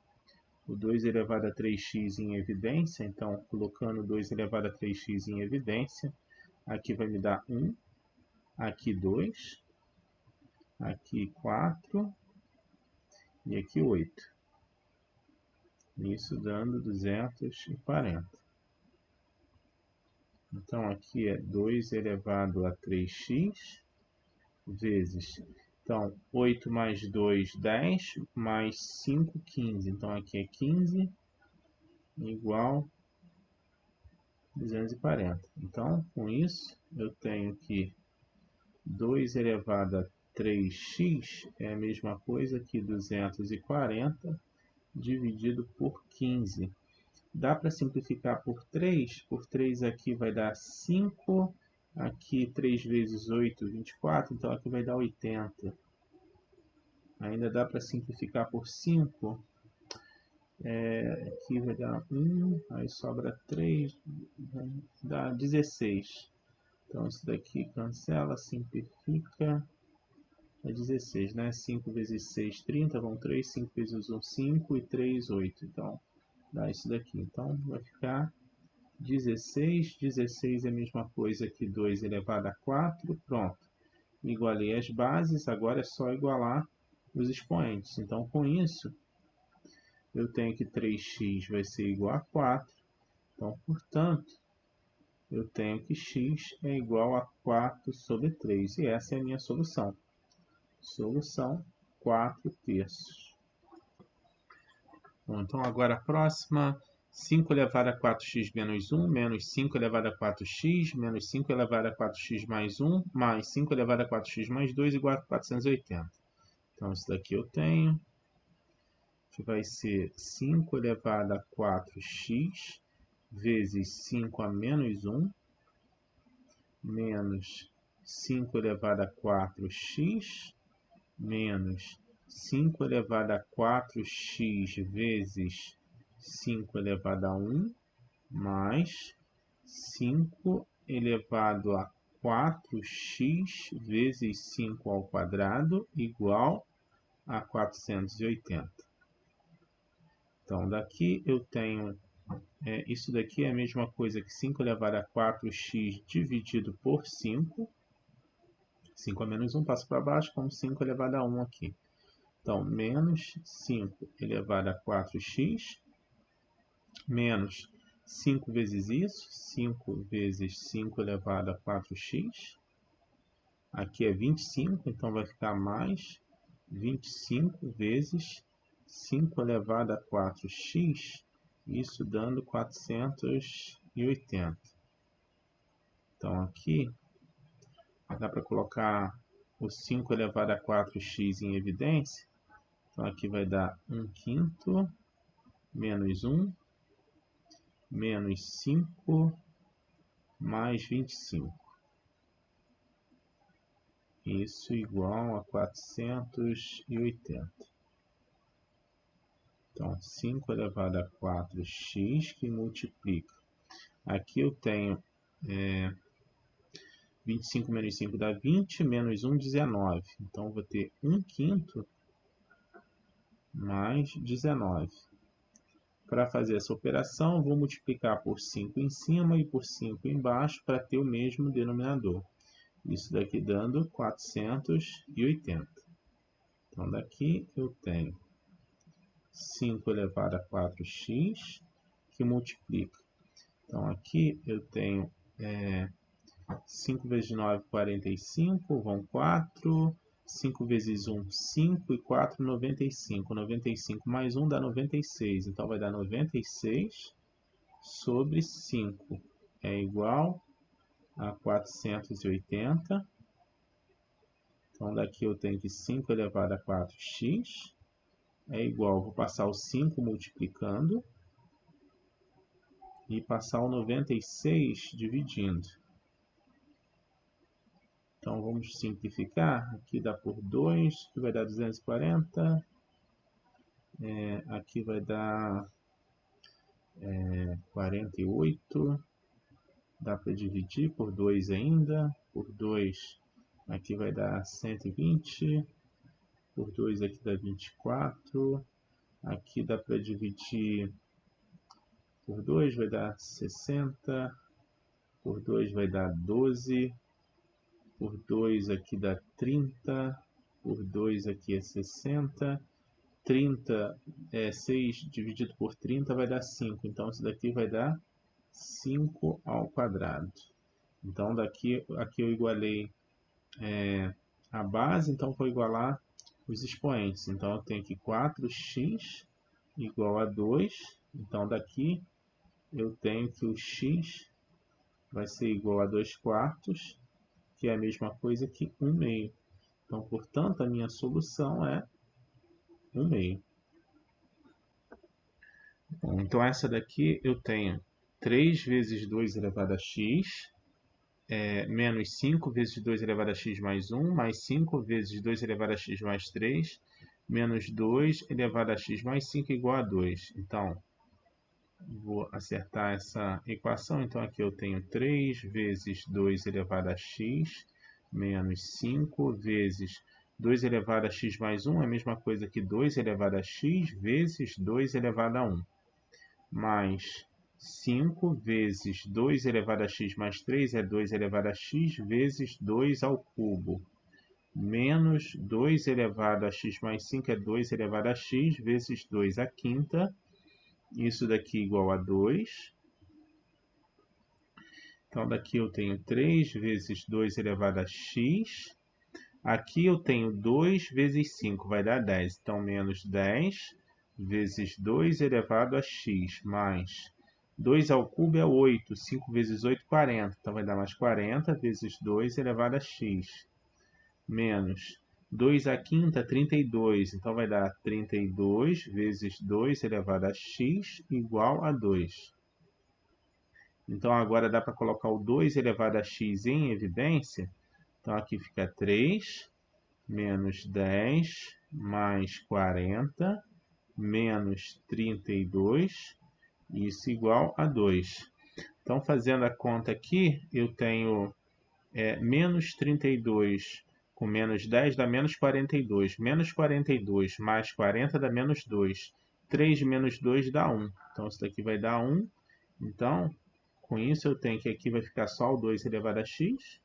A: o 2 elevado a 3x em evidência, então colocando 2 elevado a 3x em evidência, aqui vai me dar 1, aqui 2, aqui 4 e aqui 8. Isso dando 240. Então, aqui é 2 elevado a 3x vezes... Então, 8 mais 2, 10, mais 5, 15. Então, aqui é 15 igual 240. Então, com isso, eu tenho que 2 elevado a 3x é a mesma coisa que 240 dividido por 15. Dá para simplificar por 3. Por 3 aqui vai dar 5. Aqui 3 vezes 8, 24. Então aqui vai dar 80. Ainda dá para simplificar por 5. Aqui vai dar 1. Aí sobra 3. Dá 16. Então isso daqui cancela, simplifica. É 16, né? 5 vezes 6, 30. Vão 3. 5 vezes 1, 5. E 3, 8. Então dá isso daqui. Então vai ficar 16. 16 é a mesma coisa que 2 elevado a 4. Pronto. Igualei as bases. Agora é só igualar os expoentes. Então, com isso, eu tenho que 3x vai ser igual a 4. Então, portanto, eu tenho que x é igual a 4 sobre 3. E essa é a minha solução. Solução 4/3. Bom, então, agora a próxima... 5 elevado a 4x menos 1, menos 5 elevado a 4x, menos 5 elevado a 4x mais 1, mais 5 elevado a 4x mais 2, igual a 480. Então, isso daqui eu tenho, que vai ser 5 elevado a 4x, vezes 5 a menos 1, menos 5 elevado a 4x, menos 5 elevado a 4x vezes 5 elevado a 1, mais 5 elevado a 4x vezes 5 ao quadrado igual a 480. Então, daqui eu tenho... isso daqui é a mesma coisa que 5 elevado a 4x dividido por 5. 5 a menos 1 passa para baixo, como 5 elevado a 1 aqui. Então, menos 5 elevado a 4x, menos 5 vezes isso, 5 vezes 5 elevado a 4x. Aqui é 25, então vai ficar mais 25 vezes 5 elevado a 4x, isso dando 480. Então aqui dá para colocar o 5 elevado a 4x em evidência. Então aqui vai dar 1/5 menos 1 menos 5 mais 25. Isso igual a 480. Então, 5 elevado a 4x que multiplica. Aqui eu tenho 25 menos 5 dá 20, menos 1, 19. Então, vou ter 1/5 mais 19. Para fazer essa operação, vou multiplicar por 5 em cima e por 5 embaixo para ter o mesmo denominador. Isso daqui dando 480. Então, daqui eu tenho 5 elevado a 4x, que multiplica. Então, aqui eu tenho 5 vezes 9, 45, vão 4. 5 vezes 1, 5 e 4, 95. 95 mais 1 dá 96. Então, vai dar 96 sobre 5 é igual a 480. Então, daqui eu tenho que 5 elevado a 4x é igual, vou passar o 5 multiplicando e passar o 96 dividindo. Então, vamos simplificar. Aqui dá por 2, que vai dar 240. Aqui vai dar 48. Dá para dividir por 2 ainda. Por 2, aqui vai dar 120. Por 2, aqui dá 24. Aqui dá para dividir por 2, vai dar 60. Por 2 vai dar 12. por 2 aqui dá 30, por 2 aqui é 60, 30 é 6 dividido por 30 vai dar 5, então isso daqui vai dar 5 ao quadrado. Então aqui eu igualei a base, então vou igualar os expoentes. Então eu tenho aqui 4x igual a 2, então daqui eu tenho que o x vai ser igual a 2 quartos, que é a mesma coisa que 1 meio. Então, portanto, a minha solução é 1 meio. Bom, então, essa daqui eu tenho 3 vezes 2 elevado a x, menos 5 vezes 2 elevado a x mais 1, mais 5 vezes 2 elevado a x mais 3, menos 2 elevado a x mais 5 igual a 2. Então, vou acertar essa equação. Então, aqui eu tenho 3 vezes 2 elevado a x, menos 5 vezes 2 elevado a x mais 1, é a mesma coisa que 2 elevado a x vezes 2 elevado a 1, mais 5 vezes 2 elevado a x mais 3 é 2 elevado a x vezes 2 ao cubo, menos 2 elevado a x mais 5 é 2 elevado a x vezes 2 à quinta, isso daqui igual a 2. Então, daqui eu tenho 3 vezes 2 elevado a x. Aqui eu tenho 2 vezes 5, vai dar 10. Então, menos 10 vezes 2 elevado a x, mais 2 ao cubo é 8. 5 vezes 8, 40. Então, vai dar mais 40 vezes 2 elevado a x, menos 2 à quinta, 32. Então, vai dar 32 vezes 2 elevado a x igual a 2. Então, agora dá para colocar o 2 elevado a x em evidência. Então, aqui fica 3 menos 10 mais 40 menos 32, isso igual a 2. Então, fazendo a conta aqui, eu tenho menos 32 com menos 10 dá menos 42. Menos 42 mais 40 dá menos 2. 3 menos 2 dá 1. Então, isso daqui vai dar 1. Então, com isso eu tenho que aqui vai ficar só o 2 elevado a x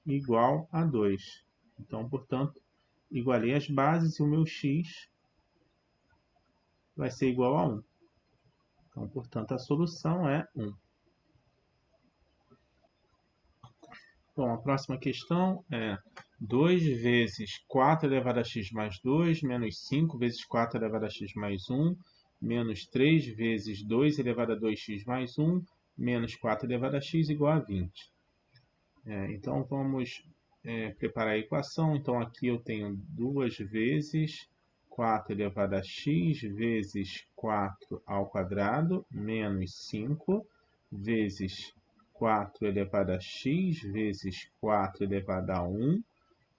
A: igual a 2. Então, portanto, igualei as bases e o meu x vai ser igual a 1. Então, portanto, a solução é 1. Bom, a próxima questão é 2 vezes 4 elevado a x mais 2, menos 5 vezes 4 elevado a x mais 1, menos 3 vezes 2 elevado a 2x mais 1, menos 4 elevado a x igual a 20. Então, vamos preparar a equação. Então, aqui eu tenho 2 vezes 4 elevado a x vezes 4 ao quadrado, menos 5 vezes 4 elevado a x vezes 4 elevado a 1,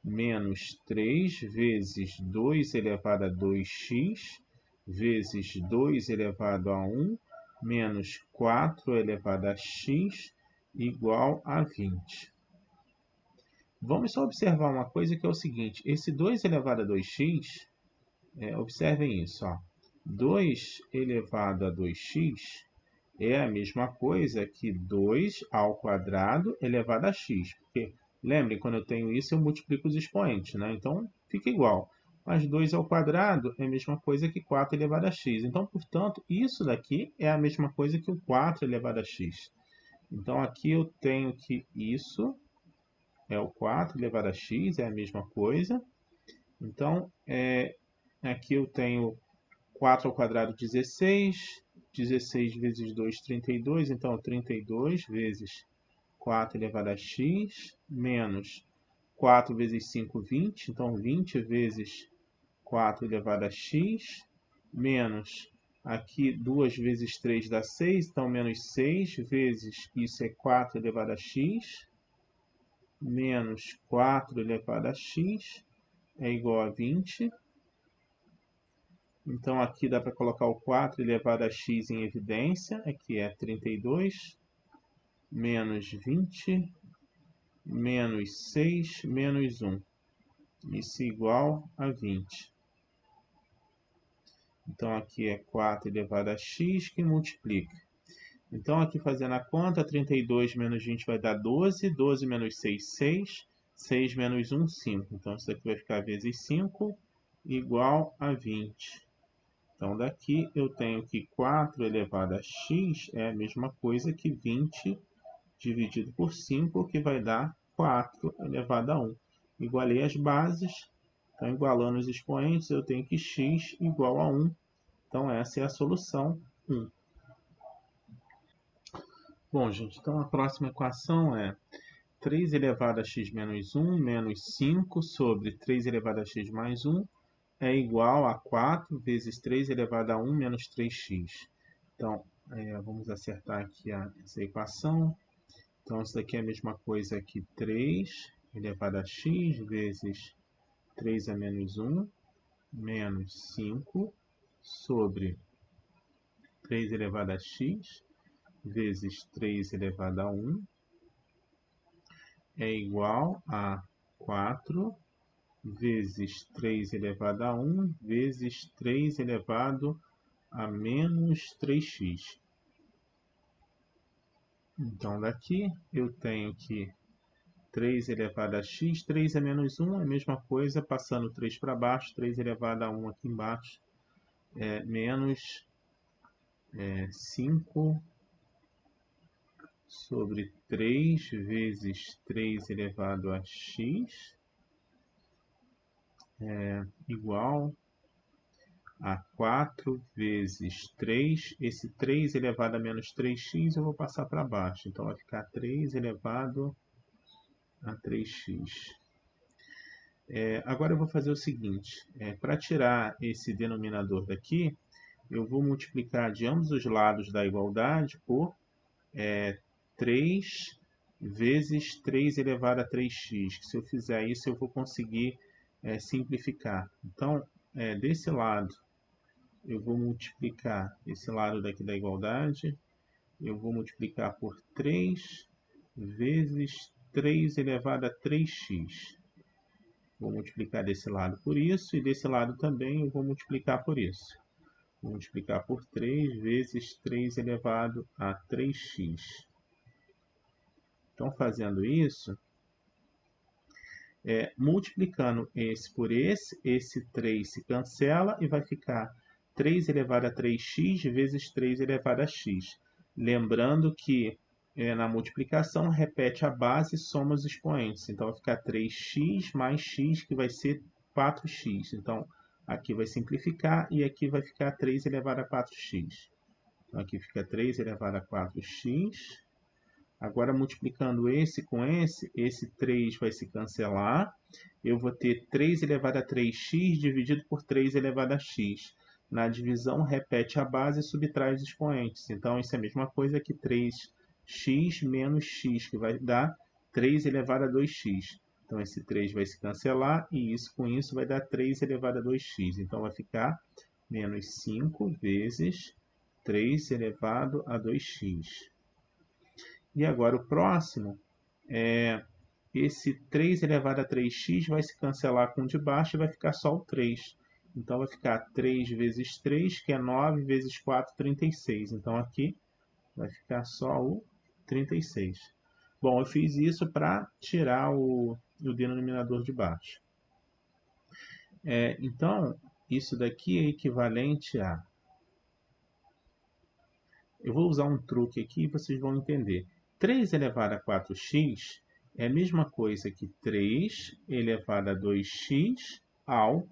A: menos 3 vezes 2 elevado a 2x vezes 2 elevado a 1, menos 4 elevado a x igual a 20. Vamos só observar uma coisa que é o seguinte, esse 2 elevado a 2x, observem isso, ó, 2 elevado a 2x é a mesma coisa que 2 ao quadrado elevado a x, porque lembrem, quando eu tenho isso eu multiplico os expoentes, né? Então fica igual, mas 2 ao quadrado é a mesma coisa que 4 elevado a x, então portanto isso daqui é a mesma coisa que o 4 elevado a x. Então aqui eu tenho que isso é o 4 elevado a x, é a mesma coisa. Então, aqui eu tenho 4 ao quadrado, 16. 16 vezes 2, 32. Então, 32 vezes 4 elevado a x, menos 4 vezes 5, 20. Então, 20 vezes 4 elevado a x, menos aqui 2 vezes 3 dá 6. Então, menos 6 vezes, isso é 4 elevado a x, menos 4 elevado a x é igual a 20. Então, aqui dá para colocar o 4 elevado a x em evidência, aqui é 32, menos 20, menos 6, menos 1. Isso igual a 20. Então, aqui é 4 elevado a x que multiplica. Então, aqui fazendo a conta, 32 menos 20 vai dar 12, 12 menos 6, 6. 6 menos 1, 5. Então, isso daqui vai ficar vezes 5 igual a 20. Então, daqui eu tenho que 4 elevado a x é a mesma coisa que 20 dividido por 5, que vai dar 4 elevado a 1. Igualei as bases, então igualando os expoentes, eu tenho que x igual a 1. Então, essa é a solução 1. Bom, gente, então a próxima equação é 3 elevado a x menos 1 menos 5 sobre 3 elevado a x mais 1 é igual a 4 vezes 3 elevado a 1 menos 3x. Então, vamos acertar aqui essa equação. Então, isso daqui é a mesma coisa que 3 elevado a x vezes 3 a menos 1 menos 5 sobre 3 elevado a x vezes 3 elevado a 1 é igual a 4 vezes 3 elevado a 1 vezes 3 elevado a menos 3x. Então, daqui eu tenho que 3 elevado a x, 3 a menos 1 é a mesma coisa, passando 3 para baixo, 3 elevado a 1 aqui embaixo, menos 5 sobre 3 vezes 3 elevado a x igual a 4 vezes 3. Esse 3 elevado a menos 3x eu vou passar para baixo. Então, vai ficar 3 elevado a 3x. Agora eu vou fazer o seguinte. Para tirar esse denominador daqui, eu vou multiplicar de ambos os lados da igualdade por 3 vezes 3 elevado a 3x. Se eu fizer isso, eu vou conseguir simplificar. Então, desse lado, eu vou multiplicar esse lado daqui da igualdade. Eu vou multiplicar por 3 vezes 3 elevado a 3x. Vou multiplicar desse lado por isso, e desse lado também eu vou multiplicar por isso. Vou multiplicar por 3 vezes 3 elevado a 3x. Então, fazendo isso, multiplicando esse por esse 3 se cancela e vai ficar 3 elevado a 3x vezes 3 elevado a x. Lembrando que na multiplicação repete a base e soma os expoentes. Então, vai ficar 3x mais x, que vai ser 4x. Então, aqui vai simplificar e aqui vai ficar 3 elevado a 4x. Então, aqui fica 3 elevado a 4x. Agora, multiplicando esse com esse 3 vai se cancelar. Eu vou ter 3 elevado a 3x dividido por 3 elevado a x. Na divisão, repete a base e subtrai os expoentes. Então, isso é a mesma coisa que 3x menos x, que vai dar 3 elevado a 2x. Então, esse 3 vai se cancelar e isso com isso vai dar 3 elevado a 2x. Então, vai ficar menos 5 vezes 3 elevado a 2x. E agora o próximo, esse 3 elevado a 3x vai se cancelar com o de baixo e vai ficar só o 3. Então, vai ficar 3 vezes 3, que é 9, vezes 4, 36. Então, aqui vai ficar só o 36. Bom, eu fiz isso para tirar o denominador de baixo. Então, isso daqui é equivalente a... Eu vou usar um truque aqui e vocês vão entender. 3 elevado a 4x é a mesma coisa que 3 elevado a 2x ao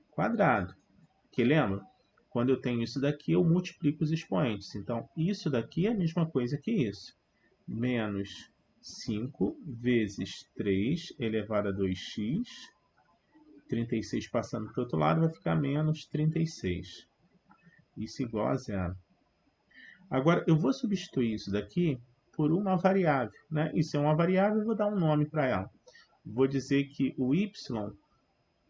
A: quadrado. Que lembra? Quando eu tenho isso daqui, eu multiplico os expoentes. Então, isso daqui é a mesma coisa que isso. Menos 5 vezes 3 elevado a 2x. 36 passando para o outro lado, vai ficar menos 36. Isso igual a zero. Agora, eu vou substituir isso daqui por uma variável. Né? Isso é uma variável, eu vou dar um nome para ela. Vou dizer que o y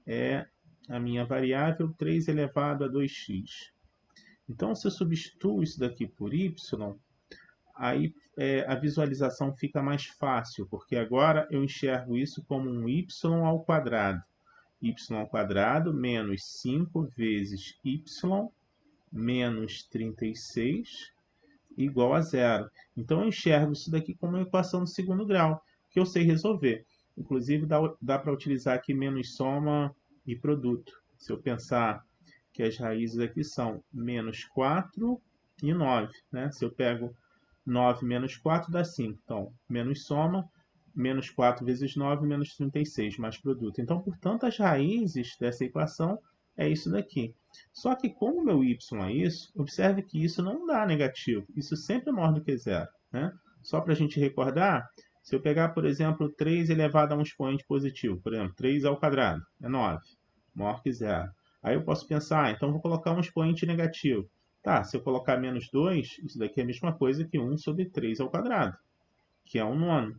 A: é a minha variável 3 elevado a 2x. Então, se eu substituo isso daqui por y, aí a visualização fica mais fácil, porque agora eu enxergo isso como um y ao quadrado. Y ao quadrado menos 5 vezes y menos 36 igual a zero. Então, eu enxergo isso daqui como uma equação do segundo grau, que eu sei resolver. Inclusive, dá para utilizar aqui menos soma e produto. Se eu pensar que as raízes aqui são menos 4 e 9, né? Se eu pego 9 menos 4 dá 5. Então, menos soma, menos 4 vezes 9, menos 36, mais produto. Então, portanto, as raízes dessa equação é isso daqui. Só que como o meu y é isso, observe que isso não dá negativo. Isso sempre é maior do que zero, né? Só para a gente recordar, se eu pegar, por exemplo, 3 elevado a um expoente positivo, por exemplo, 3 ao quadrado, é 9, maior que zero. Aí eu posso pensar, então vou colocar um expoente negativo. Tá, se eu colocar menos 2, isso daqui é a mesma coisa que 1 sobre 3 ao quadrado, que é 1 nono,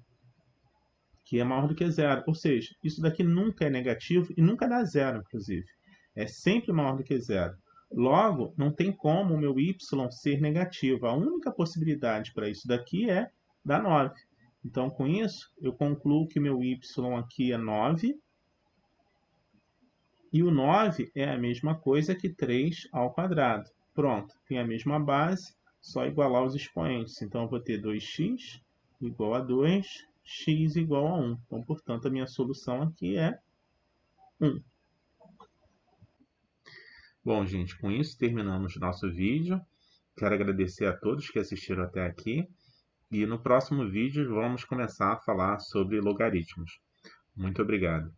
A: que é maior do que zero. Ou seja, isso daqui nunca é negativo e nunca dá zero, inclusive. É sempre maior do que zero. Logo, não tem como o meu y ser negativo. A única possibilidade para isso daqui é dar 9. Então, com isso, eu concluo que meu y aqui é 9. E o 9 é a mesma coisa que 3 ao quadrado. Pronto, tem a mesma base, só igualar os expoentes. Então, eu vou ter 2x igual a 2, x igual a 1. Então, portanto, a minha solução aqui é 1. Bom, gente, com isso terminamos nosso vídeo. Quero agradecer a todos que assistiram até aqui. E no próximo vídeo vamos começar a falar sobre logaritmos. Muito obrigado.